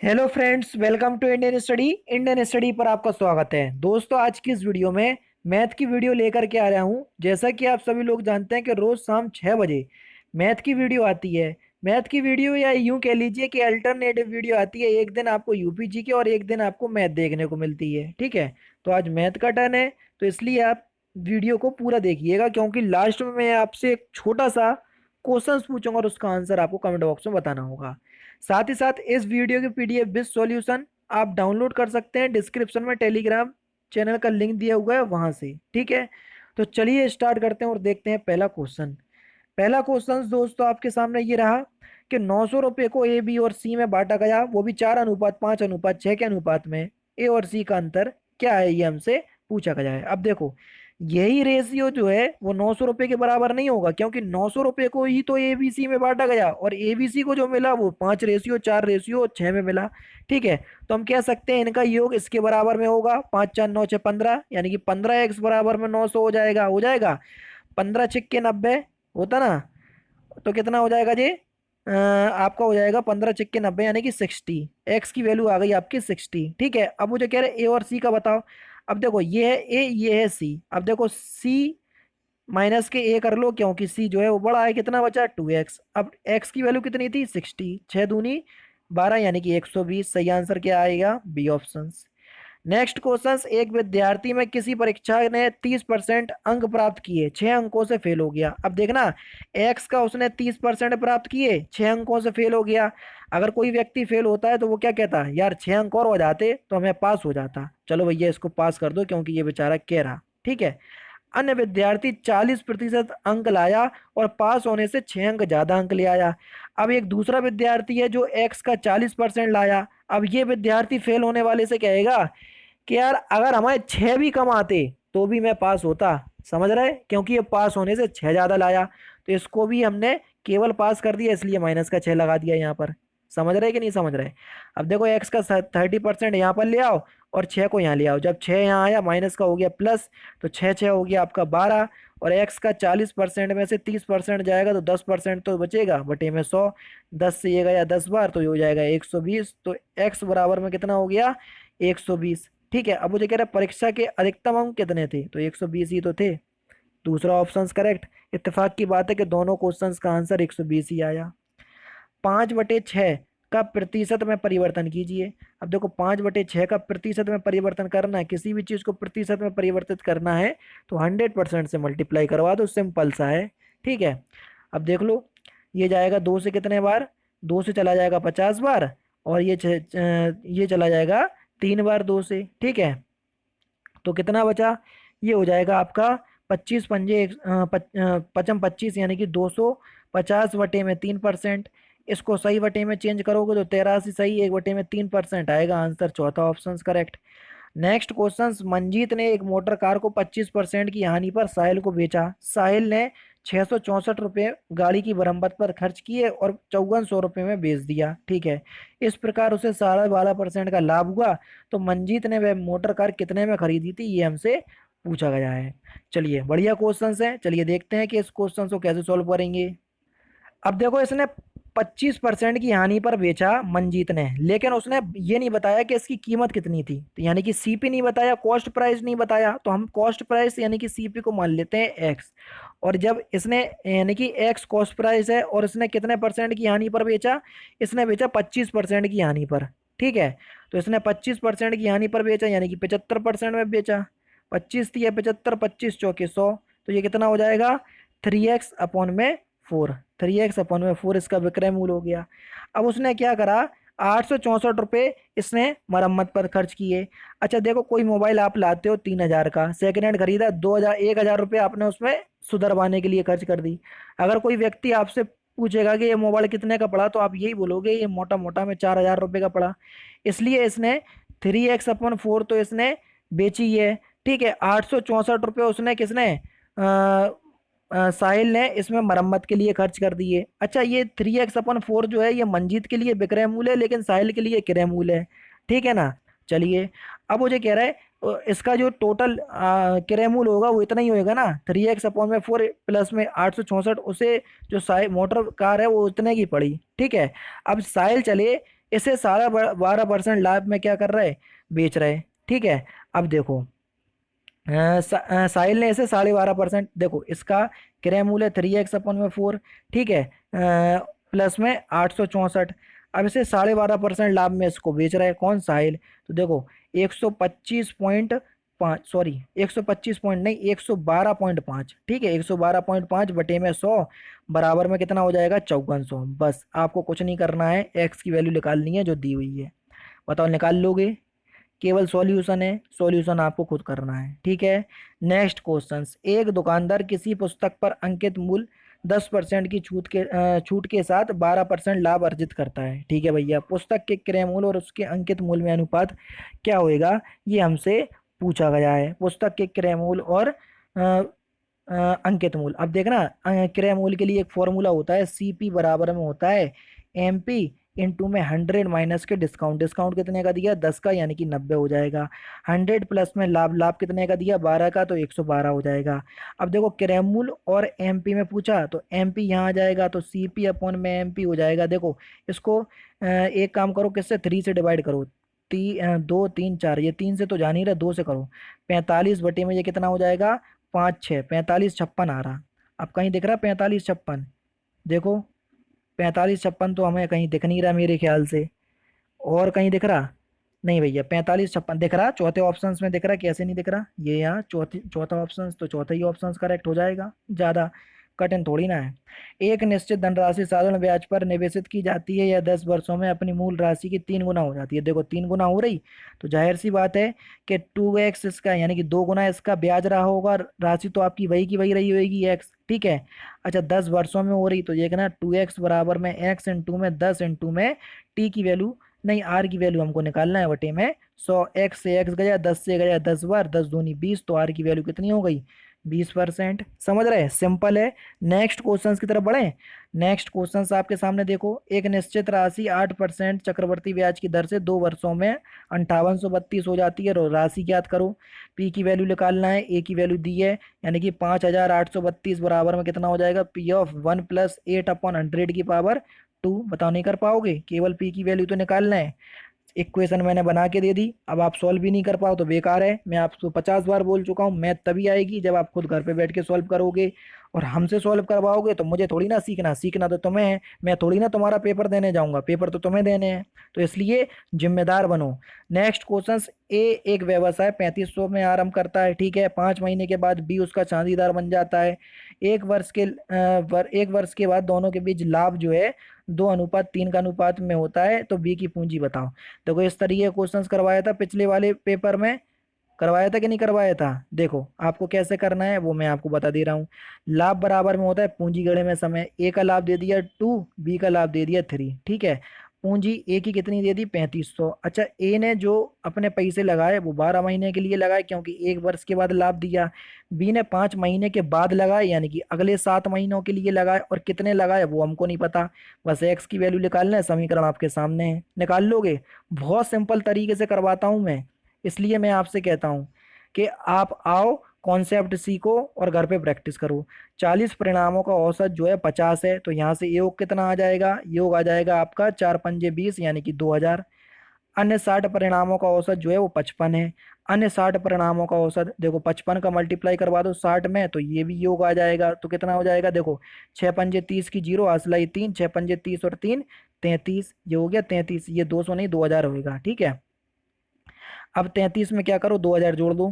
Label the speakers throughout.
Speaker 1: Hello friends, welcome to Indian study पर आपका स्वागत है। दोस्तों, आज की इस वीडियो में मैथ की वीडियो लेकर के आ रहा हूं। जैसा कि आप सभी लोग जानते हैं कि रोज शाम 6 बजे मैथ की वीडियो आती है। मैथ की वीडियो या यूं कह लीजिए कि अल्टरनेटिव वीडियो आती है। एक दिन आपको यूपीजी की और एक दिन आपको मैथ देखने को मिलती है। ठीक है, तो आज मैथ का टर्न है, तो इसलिए आप वीडियो को पूरा देखिएगा, क्योंकि लास्ट में मैं आपसे एक छोटा सा क्वेश्चन पूछूंगा और उसका आंसर आपको कमेंट बॉक्स में बताना होगा। साथ ही साथ इस वीडियो की पीडीएफ विद सॉल्यूशन आप डाउनलोड कर सकते हैं। डिस्क्रिप्शन में टेलीग्राम चैनल का लिंक दिया हुआ है, वहां से। ठीक है, तो चलिए स्टार्ट करते हैं और देखते हैं पहला क्वेश्चन। पहला क्वेश्चन दोस्तों आपके सामने ये रहा कि 900 रुपये को ए बी और सी में बांटा गया, वो भी 4:5:6 के अनुपात में। ए और सी का अंतर क्या है, ये हमसे पूछा गया है। अब देखो, यही रेशियो जो है वो 900 रुपये के बराबर नहीं होगा, क्योंकि 900 रुपये को ही तो एबीसी में बांटा गया और एबीसी को जो मिला वो 5:4:6 में मिला। ठीक है, तो हम कह सकते हैं इनका योग इसके बराबर में होगा। 5×4=9=15, यानी कि 15x बराबर में 900 हो जाएगा। 15×6=90 होता ना, तो कितना हो जाएगा जी? आपका हो जाएगा 15×6=90, यानी कि 60। एक्स की वैल्यू आ गई आपकी 60। ठीक है, अब मुझे कह रहे ए और सी का बताओ। अब देखो, ये है ए, ये है सी। अब देखो, सी माइनस के ए कर लो, क्योंकि सी जो है वो बड़ा है। कितना बचा? 2x। अब एक्स की वैल्यू कितनी थी? 60। 6×2=12, यानी कि 120। सही आंसर क्या आएगा? B option. नेक्स्ट क्वेश्चन, एक विद्यार्थी में किसी परीक्षा ने 30% अंक प्राप्त किए, 6 अंकों से फेल हो गया। अब देखना, एक्स का उसने 30% प्राप्त किए, 6 अंकों से फेल हो गया। अगर कोई व्यक्ति फेल होता है तो वो क्या कहता है? यार 6 अंक और हो जाते तो मैं पास हो जाता। चलो भैया, इसको पास कर दो, क्योंकि ये बेचारा कह रहा। ठीक है, अन्य विद्यार्थी 40% अंक लाया और पास होने से 6 अंक ज्यादा अंक ले आया। अब एक दूसरा विद्यार्थी है जो एक्स का 40% लाया। अब ये विद्यार्थी फेल होने वाले से कहेगा कि यार अगर हमारे 6 भी कम आते तो भी मैं पास होता। समझ रहे? क्योंकि ये पास होने से 6 ज्यादा लाया, तो इसको भी हमने केवल पास कर दिया, इसलिए -का 6 लगा दिया यहाँ पर। समझ रहे कि नहीं समझ रहे? अब देखो, एक्स का 30% यहाँ पर ले आओ और 6 को यहाँ ले आओ। जब 6 यहाँ आया, माइनस का हो गया प्लस, तो 6×6 हो गया आपका 12। और एक्स का 40% में से 30% जाएगा तो 10% तो बचेगा, बटे में 100। 10 से ये गया 10 बार, तो ये हो जाएगा 120। तो एक्स बराबर में कितना हो गया? 120। ठीक है, अब मुझे कह रहा है परीक्षा के अधिकतम अंक कितने थे, तो 120 ही तो थे। दूसरा ऑप्शन करेक्ट। इत्तेफाक की बात है कि दोनों क्वेश्चंस का आंसर 120 ही आया। 5/6 का प्रतिशत में परिवर्तन कीजिए। अब देखो, 5/6 का प्रतिशत में परिवर्तन करना है, किसी भी चीज को प्रतिशत में परिवर्तित करना है तो 100% से मल्टीप्लाई करवा दो, सिंपल सा है। ठीक है, अब देख लो, ये जाएगा 2 से कितने बार? 2 से चला जाएगा 50 बार, और ये चला जाएगा 3 बार 2 से। ठीक है, तो कितना बचा? ये हो जाएगा आपका 25×5 = 25, यानी कि 250/3%। इसको सही बटे में चेंज करोगे तो 83 सही, 1/3% आएगा आंसर। चौथा option correct. Next question, Manjeet ने एक मोटर कार को 25% की हानि पर साहिल को बेचा। साहिल ने 664 रुपये गाड़ी की मरम्मत पर खर्च किए और 5400 रुपये में बेच दिया। ठीक है, इस प्रकार उसे 12.5% का लाभ हुआ। तो मंजीत ने वह मोटर कार कितने में खरीदी थी, ये हमसे पूछा गया है। चलिए, बढ़िया क्वेश्चन है। चलिए देखते हैं कि इस क्वेश्चन को कैसे सॉल्व करेंगे। अब देखो, इसने 25% की हानि पर बेचा मंजीत ने, लेकिन उसने ये नहीं बताया कि इसकी कीमत कितनी थी। तो यानी कि सीपी नहीं बताया, कॉस्ट प्राइस नहीं बताया, तो हम कॉस्ट प्राइस यानी कि सीपी को मान लेते हैं एक्स। और जब इसने, यानी कि एक्स कॉस्ट प्राइस है, और इसने कितने परसेंट की हानि पर बेचा? इसने बेचा 25% की हानि पर। ठीक है, तो इसने 25% की हानि पर बेचा, यानी कि 75% में बेचा। 25 थी या 75, 25×4=100, तो ये कितना हो जाएगा? 3x/4। 3x/4 इसका विक्रय मूल्य हो गया। अब उसने क्या करा? 864 रुपये इसने मरम्मत पर खर्च किए। अच्छा देखो, कोई मोबाइल आप लाते हो 3,000 का, सेकेंड हैंड खरीदा, 1,000 रुपये आपने उसमें सुधरवाने के लिए खर्च कर दी। अगर कोई व्यक्ति आपसे पूछेगा कि ये मोबाइल कितने का पड़ा, तो आप यही बोलोगे ये मोटा मोटा में 4,000 रुपये का पड़ा। इसलिए इसने 3x/4 तो इसने बेची है। ठीक है, 864 रुपये उसने किसने, साहिल ने इसमें मरम्मत के लिए खर्च कर दिए। अच्छा, ये 3x/4 जो है ये मंजीत के लिए विक्रय मूल्य है, लेकिन साहिल के लिए क्रय मूल्य है। ठीक है ना? चलिए, अब मुझे कह रहा है इसका जो टोटल क्रय मूल्य होगा वो इतना ही होएगा ना, 3x/4 प्लस में 864, उसे जो साहिल मोटर कार है वो उतने की पड़ी। ठीक है, अब साहिल चले इसे सारा 12% लाभ में क्या कर रहा है, बेच रहा है। ठीक है। अब देखो साहिल ने इसे 12.5%, देखो इसका क्रय मूल्य 3x/4। ठीक है। प्लस में 864। अब इसे 12.5% लाभ में इसको बेच रहा है कौन, साहिल। तो देखो 125.5, सॉरी 125 पॉइंट नहीं, 112.5। ठीक है, 112.5 बटे में 100 बराबर में कितना हो जाएगा, 5400। बस आपको कुछ नहीं करना है, एक्स की वैल्यू निकालनी है जो दी हुई है। बताओ निकाल लोगे, केवल सॉल्यूशन है, सॉल्यूशन आपको खुद करना है। ठीक है। नेक्स्ट क्वेश्चन, एक दुकानदार किसी पुस्तक पर अंकित मूल्य 10% की छूट के साथ 12% लाभ अर्जित करता है। ठीक है भैया, पुस्तक के क्रय मूल्य और उसके अंकित मूल्य में अनुपात क्या होएगा, ये हमसे पूछा गया है। पुस्तक के क्रय मूल्य और अंकित मूल्य। अब देखना क्रय मूल्य के लिए एक फॉर्मूला होता है, सीपी बराबर में होता है एमपी इंटू में 100 माइनस के डिस्काउंट। डिस्काउंट कितने का दिया, 10 का, यानी कि 90 हो जाएगा। 100 प्लस में लाभ, लाभ कितने का दिया, 12 का, तो 112 हो जाएगा। अब देखो क्रय मूल्य और एमपी में पूछा, तो एमपी यहाँ आ जाएगा, तो सीपी अपॉन में एमपी हो जाएगा। देखो इसको एक काम करो, किससे, 3 से डिवाइड करो। 2 3 4, ये 3 से तो जा नहीं रहा, 2 से करो। 45 बटे में ये कितना हो जाएगा, 5 6, 45 56 आ रहा। अब कहीं दिख रहा 45 56, देखो 45 56 तो हमें कहीं दिख नहीं रहा मेरे ख्याल से। और कहीं दिख रहा, नहीं भैया 45 56 दिख रहा, चौथे ऑप्शंस में दिख रहा, कैसे नहीं दिख रहा, ये यहाँ चौथा ऑप्शन, तो चौथा ही ऑप्शन करेक्ट हो जाएगा, ज़्यादा कठिन थोड़ी ना है। एक निश्चित धनराशि साधारण ब्याज पर निवेशित की जाती है, या 10 वर्षों में अपनी मूल राशि की 3 गुना हो जाती है। देखो 3 गुना हो रही, तो जाहिर सी बात है कि 2x इसका, यानी कि 2 गुना इसका ब्याज रहा होगा, राशि तो आपकी वही की वही रही होगी, एक्स। ठीक है। अच्छा 10 वर्षों में हो रही, तो ये कहना 2x बराबर में एक्स इंटू में 10 इंटू में टी की वैल्यू, नहीं आर की वैल्यू हमको निकालना है, बटे में 100। एक्स से एक्स गया, 10 से गया 10 बार, 10 दूनी 20, तो आर की वैल्यू कितनी हो गई, 20%। समझ रहे, सिंपल है। नेक्स्ट क्वेश्चन की तरफ बढ़े। नेक्स्ट क्वेश्चन आपके सामने देखो, एक निश्चित राशि 8% चक्रवर्ती ब्याज की दर से 2 वर्षों में 5832 हो जाती है, और राशि ज्ञात करो। पी की वैल्यू निकालना है, ए की वैल्यू दी है, यानी कि 5832 बराबर में कितना हो जाएगा, पी ऑफ 1+8/100 की पावर 2। बताओ नहीं कर पाओगे, केवल पी की वैल्यू तो निकालना है। इक्वेशन मैंने बना के दे दी, अब आप सॉल्व भी नहीं कर पाओ तो बेकार है। मैं आपको 50 बार बोल चुका हूँ, मैथ तभी आएगी जब आप खुद घर पे बैठ के सॉल्व करोगे, और हमसे सॉल्व करवाओगे। तो मुझे थोड़ी ना सीखना, सीखना तो तुम्हें है, मैं थोड़ी ना तुम्हारा पेपर देने जाऊंगा, पेपर तो तुम्हें देने हैं। तो इसलिए जिम्मेदार बनो। नेक्स्ट क्वेश्चन, ए एक व्यवसाय 3500 में आरंभ करता है। ठीक है। 5 महीने के बाद बी उसका साझेदार बन जाता है। एक वर्ष के बाद दोनों के बीच लाभ जो है 2:3 का अनुपात में होता है, तो बी की पूंजी बताओ। देखो इस तरीके का क्वेश्चंस करवाया था पिछले वाले पेपर में, करवाया था कि नहीं करवाया था। देखो आपको कैसे करना है वो मैं आपको बता दे रहा हूँ। लाभ बराबर में होता है पूंजी गणे में समय। ए का लाभ दे दिया 2, बी का लाभ दे दिया 3। ठीक है। पूंजी ए की कितनी दे दी, 3500। अच्छा ए ने जो अपने पैसे लगाए वो 12 महीने के लिए लगाए, क्योंकि 1 वर्ष के बाद लाभ दिया। बी ने 5 महीने के बाद लगाए, यानी कि अगले 7 महीनों के लिए लगाए, और कितने लगाए वो हमको नहीं पता। बस एक्स की वैल्यू निकालना है, समीकरण आपके सामने है, निकाल लोगे। बहुत सिंपल तरीके से करवाता हूं मैं, इसलिए मैं आपसे कहता हूं कि आप आओ, कॉन्सेप्ट सीखो और घर पे प्रैक्टिस करो। 40 परिणामों का औसत जो है 50 है, तो यहाँ से योग कितना आ जाएगा, योग आ जाएगा आपका 4×5 = 20, यानी कि 2000। अन्य 60 परिणामों का औसत जो है वो 55 है। अन्य 60 परिणामों का औसत, देखो 55 का मल्टीप्लाई करवा दो 60 में, तो ये भी योग आ जाएगा, तो कितना हो जाएगा, देखो 6×5 = 30 की जीरो, असलाई 3, 6×5 = 30 और 3 33, ये हो गया 33, ये 200 नहीं 2000 होएगा। ठीक है। अब 33 में क्या करो, 2000 जोड़ दो,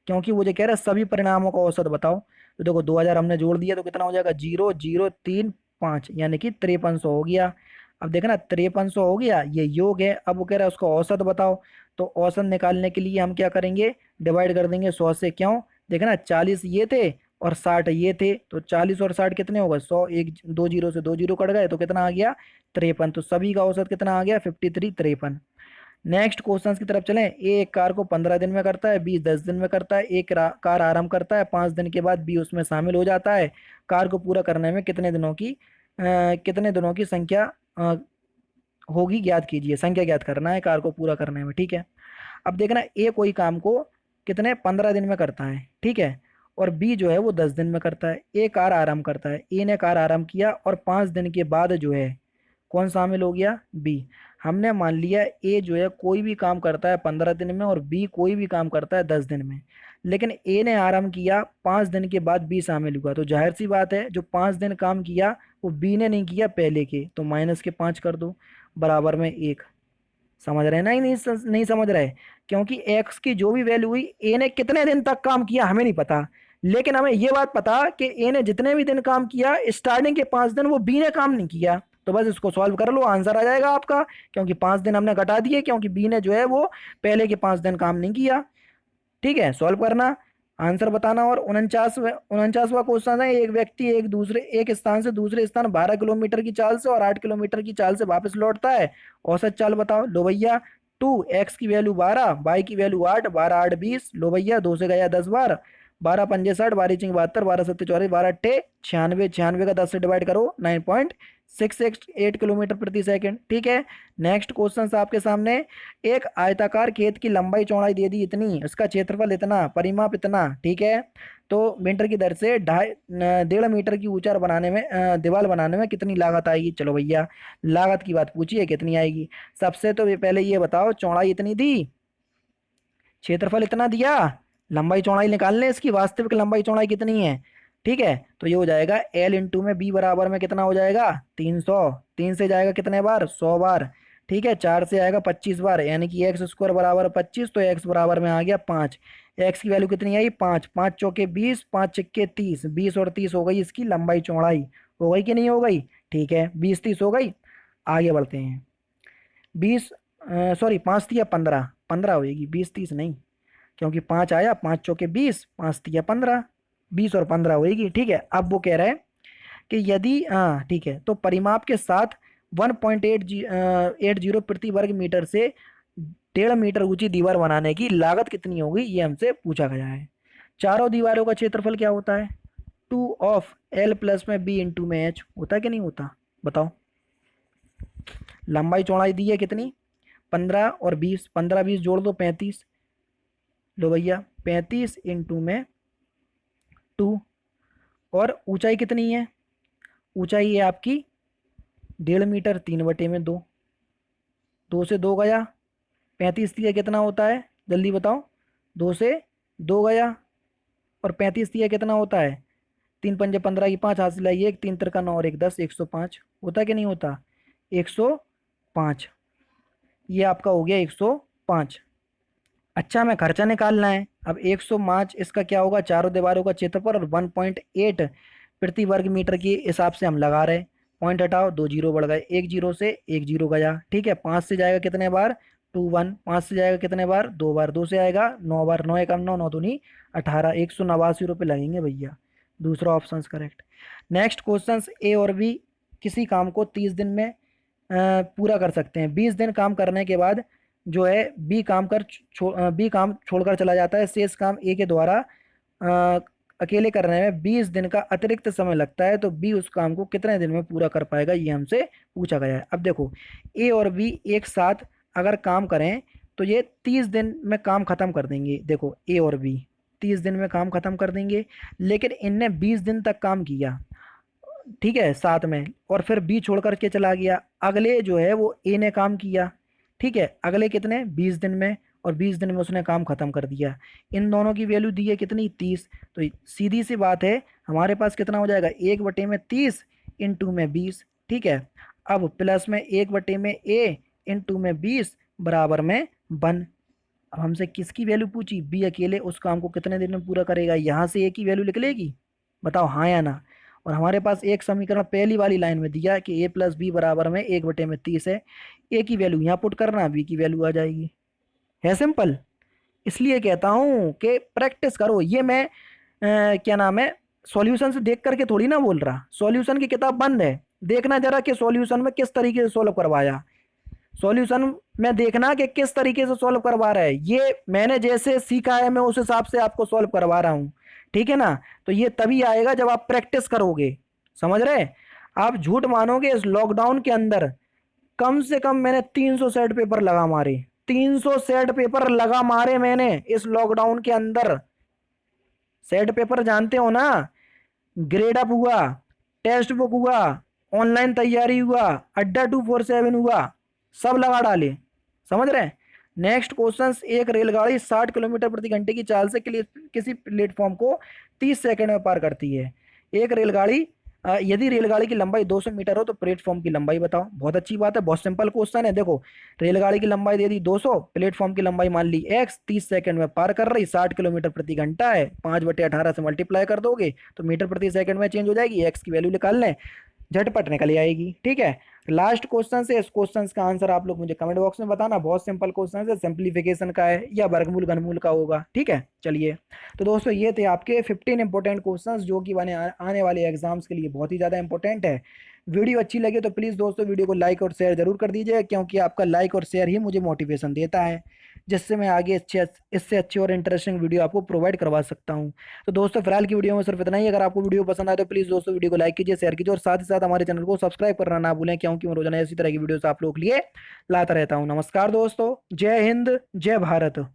Speaker 1: क्योंकि वो जो कह रहा है सभी परिणामों का औसत बताओ। तो देखो 2000 हमने जोड़ दिया, तो कितना हो जाएगा, 0 0 3 5, यानी कि 5300 हो गया। अब देखना 5300 हो गया, ये योग है। अब वो कह रहा है उसका औसत बताओ, तो औसत निकालने के लिए हम क्या करेंगे, डिवाइड कर देंगे 100 से। क्यों, देखना 40 ये थे और 60 ये थे, तो 40 और 60 कितने हो गए, 100, एक 2 जीरो से 2 जीरो कट गए, तो कितना आ गया, 53। तो सभी का औसत कितना आ गया, 53, 53। नेक्स्ट क्वेश्चन की तरफ चलें। ए एक कार को 15 दिन में करता है, बी 10 दिन में करता है। एक कार आरंभ करता है, 5 दिन के बाद बी उसमें शामिल हो जाता है। कार को पूरा करने में कितने दिनों की संख्या होगी, ज्ञात कीजिए। संख्या ज्ञात करना है कार को पूरा करने में। ठीक है। अब देखना ए कोई काम को कितने 15 दिन में करता है, ठीक है, और बी जो है वो 10 दिन में करता है। ए कार आरंभ करता है, ए ने कार आरंभ किया और 5 दिन के बाद जो है कौन शामिल हो गया, बी। हमने मान लिया ए जो है कोई भी काम करता है 15 दिन में और बी कोई भी काम करता है 10 दिन में, लेकिन ए ने आराम किया 5 दिन के बाद बी शामिल हुआ, तो जाहिर सी बात है जो 5 दिन काम किया वो बी ने नहीं किया पहले के, तो -5 कर दो बराबर में 1। समझ रहे हैं ना? ही नहीं नहीं समझ रहे? क्योंकि एक्स की जो भी वैल्यू हुई, ए ने कितने दिन तक काम किया हमें नहीं पता, लेकिन हमें ये बात पता कि ए ने जितने भी दिन काम किया स्टार्टिंग के 5 दिन वो बी ने काम नहीं किया, तो बस इसको सॉल्व कर लो, आंसर आ जाएगा आपका। क्योंकि 5 दिन हमने घटा दिए, क्योंकि बी ने जो है वो पहले के 5 दिन काम नहीं किया। ठीक है, सॉल्व करना, आंसर बताना। और 49वां क्वेश्चन है, एक व्यक्ति एक स्थान से दूसरे स्थान 12 किलोमीटर की चाल से और 8 किलोमीटर की चाल से वापस लौटता है, औसत चाल बताओ। लो भैया, 2x की वैल्यू 12, वाई की वैल्यू 8, 12 8 20, लो भैया 2 से गया 10 बार, 12 पंजे 60, 12 चिंग 72, 12 सत्ते 44, 12 अट्ठे 96, 96 का 10 से डिवाइड करो 9.668 किलोमीटर प्रति सेकंड। ठीक है, नेक्स्ट क्वेश्चन आपके सामने, एक आयताकार खेत की लंबाई चौड़ाई दे दी इतनी, इसका क्षेत्रफल इतना, परिमाप इतना। ठीक है, तो मीटर की दर से 1.5 मीटर की ऊंचाई बनाने में दीवार बनाने में कितनी लागत आएगी? चलो भैया, लागत की बात पूछिए कितनी आएगी। सबसे तो पहले ये बताओ, चौड़ाई इतनी दी, क्षेत्रफल इतना दिया, लंबाई चौड़ाई निकाल लें, इसकी वास्तविक लंबाई चौड़ाई कितनी है। ठीक है, तो ये हो जाएगा एल इंटू में बी बराबर में कितना हो जाएगा? 300। 3 से जाएगा कितने बार? 100 बार। ठीक है, 4 से आएगा 25 बार, यानी कि एक्स स्क्वायर बराबर 25, तो एक्स बराबर में आ गया 5। एक्स की वैल्यू कितनी आई? 5। 5 चौके 20, 5 छिक्के 30, 20 और 30 हो गई इसकी लंबाई चौड़ाई। हो गई कि नहीं हो गई? ठीक है, 20 30 हो गई। आगे बढ़ते हैं। 20, सॉरी 5 तिया 15, 15 होगी, 20 30 नहीं, क्योंकि 5 आया, 5 चौके 20, 5 तिया 15, 20 और 15 होगी। ठीक है, अब वो कह रहा है कि यदि, हाँ ठीक है, तो परिमाप के साथ 1.80 प्रति वर्ग मीटर से 1.5 मीटर ऊंची दीवार बनाने की लागत कितनी होगी, ये हमसे पूछा गया है। चारों दीवारों का क्षेत्रफल क्या होता है? 2 ऑफ L प्लस में बी इंटू में एच, होता है कि नहीं होता? बताओ। लंबाई चौड़ाई दी है कितनी? 15 और 20, 15 20 जोड़ दो 35। लो भैया 35 इंटू में 2, और ऊंचाई कितनी है? ऊंचाई है आपकी 1.5 मीटर, 3/2, 2 से 2 गया, 35 तिया कितना होता है? जल्दी बताओ। 2 से 2 गया, और 35 तिया कितना होता है? 3 पंजे 15 की 5, हाथ लाइए, 1 3 तिरका 9 और 1 10, 105 होता है कि नहीं होता? 105, ये आपका हो गया 105। अच्छा, हमें खर्चा निकालना है। अब 105 इसका क्या होगा? चारों दीवारों का क्षेत्रफल, और 1.8 प्रति वर्ग मीटर के हिसाब से हम लगा रहे हैं। पॉइंट हटाओ, 2 जीरो बढ़ गए, एक जीरो से एक जीरो गया। ठीक है, 5 से जाएगा कितने बार? 2 1, 5 से जाएगा कितने बार? 2 बार, 2 से आएगा 9 बार, 9 एकम 9, 9 दूनी 18, 189 रुपये लगेंगे भैया। दूसरा ऑप्शन करेक्ट। नेक्स्ट क्वेश्चन, ए और बी किसी काम को 30 दिन में पूरा कर सकते हैं। 20 दिन काम करने के बाद जो है बी काम छोड़कर चला जाता है, शेष काम ए के द्वारा अ, अकेले करने में 20 दिन का अतिरिक्त समय लगता है, तो बी उस काम को कितने दिन में पूरा कर पाएगा, ये हमसे पूछा गया है। अब देखो, ए और बी एक साथ अगर काम करें तो ये 30 दिन में काम खत्म कर देंगे। देखो, ए और बी 30 दिन में काम खत्म कर देंगे, लेकिन इनने 20 दिन तक काम किया, ठीक है, साथ में, और फिर बी छोड़ करके चला गया। अगले जो है वो ए ने काम किया, ठीक है, अगले कितने? 20 दिन में, और 20 दिन में उसने काम खत्म कर दिया। इन दोनों की वैल्यू दी है कितनी? 30। तो सीधी सी बात है, हमारे पास कितना हो जाएगा? 1/30 इंटू में 20। ठीक है, अब प्लस में 1/में ए इंटू में 20 बराबर में 1। अब हमसे किसकी वैल्यू पूछी? बी अकेले उस काम को कितने दिन में पूरा करेगा, यहाँ से ए की वैल्यू निकलेगी, बताओ हाँ या ना। और हमारे पास एक समीकरण पहली वाली लाइन में दिया कि ए प्लस बी बराबर में 1/30 है। ए की वैल्यू यहाँ पुट करना, बी की वैल्यू आ जाएगी। है सिंपल। इसलिए कहता हूँ कि प्रैक्टिस करो। ये मैं क्या नाम है, सॉल्यूशन से देख करके थोड़ी ना बोल रहा, सॉल्यूशन की किताब बंद है, देखना जरा कि सॉल्यूशन में किस तरीके से सॉल्व करवाया, सॉल्यूशन में देखना कि किस तरीके से सॉल्व करवा रहा है। ये मैंने जैसे सीखा है मैं उस हिसाब से आपको सॉल्व करवा रहा हूँ, ठीक है ना। तो ये तभी आएगा जब आप प्रैक्टिस करोगे, समझ रहे। आप झूठ मानोगे, इस लॉकडाउन के अंदर कम से कम मैंने 300 सेट पेपर लगा मारे, 300 सेट पेपर लगा मारे मैंने इस लॉकडाउन के अंदर। सेट पेपर जानते हो ना, ग्रेड अप हुआ, टेक्स्ट बुक हुआ, ऑनलाइन तैयारी हुआ, अड्डा 247 हुआ, सब लगा डाले। समझ रहे हैं। नेक्स्ट क्वेश्चन, एक रेलगाड़ी 60 किलोमीटर प्रति घंटे की चाल से किसी प्लेटफॉर्म को 30 सेकंड में पार करती है। एक रेलगाड़ी, यदि रेलगाड़ी की लंबाई 200 मीटर हो तो प्लेटफॉर्म की लंबाई बताओ। बहुत अच्छी बात है, बहुत सिंपल क्वेश्चन है। देखो, रेलगाड़ी की लंबाई दे दी 200, प्लेटफॉर्म की लंबाई मान ली x, 30 सेकंड में पार कर रही, 60 किलोमीटर प्रति घंटा है, 5/18 से मल्टीप्लाई कर दोगे तो मीटर प्रति सेकंड में चेंज हो जाएगी। x की वैल्यू निकाल लें, झटपट निकल आएगी। ठीक है। लास्ट क्वेश्चन से, इस क्वेश्चन का आंसर आप लोग मुझे कमेंट बॉक्स में बताना। बहुत सिंपल क्वेश्चन है, सिंप्लीफिकेशन का है या वर्गमूल घनमूल का होगा। ठीक है, चलिए। तो दोस्तों ये थे आपके 15 इंपॉर्टेंट क्वेश्चंस जो कि आने वाले एग्जाम्स के लिए बहुत ही ज़्यादा इंपॉर्टेंट है। वीडियो अच्छी लगी तो प्लीज़ दोस्तों वीडियो को लाइक और शेयर जरूर कर दीजिए, क्योंकि आपका लाइक और शेयर ही मुझे मोटिवेशन देता है, जिससे मैं आगे इससे अच्छी और इंटरेस्टिंग वीडियो आपको प्रोवाइड करवा सकता हूँ। तो दोस्तों फिलहाल की वीडियो में सिर्फ इतना ही। अगर आपको वीडियो पसंद आए तो प्लीज़ दोस्तों वीडियो को लाइक कीजिए, शेयर कीजिए और साथ ही साथ हमारे चैनल को सब्सक्राइब करना ना भूलें, क्योंकि मैं रोजाना इसी तरह की वीडियोस आप लोगों के लिए लाता रहता हूँ। नमस्कार दोस्तों, जय हिंद, जय भारत।